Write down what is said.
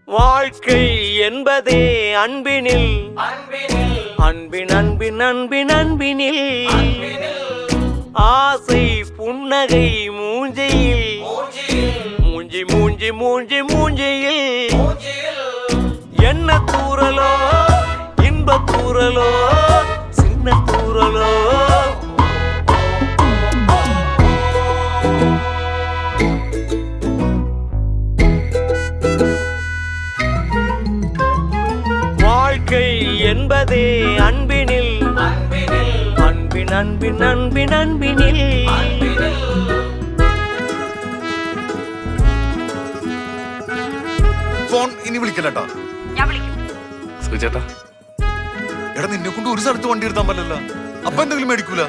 வாழ்க்கை என்பதே அன்பினில் அன்பின் அன்பின் அன்பின் அன்பினில் ஆசை புன்னகை மூஞ்சியில் மூஞ்சி மூஞ்சி மூஞ்சி மூஞ்சியில் என்ன தூரலோ இன்ப தூரலோ சின்ன தூரலோ வாழ்க்கை என்பதே அன்பினில் அன்பின் அன்பின் அன்பின் அன்பினில் ഫോൺ ഇനി വിളിക്കല്ലോ. ശ്രീചേട്ടാ, എടാ നിന്നെ കൊണ്ട് ഒരു സ്ഥലത്ത് വണ്ടി എടുത്താൻ പറ്റില്ല. അപ്പൊ എന്തെങ്കിലും മേടിക്കൂല?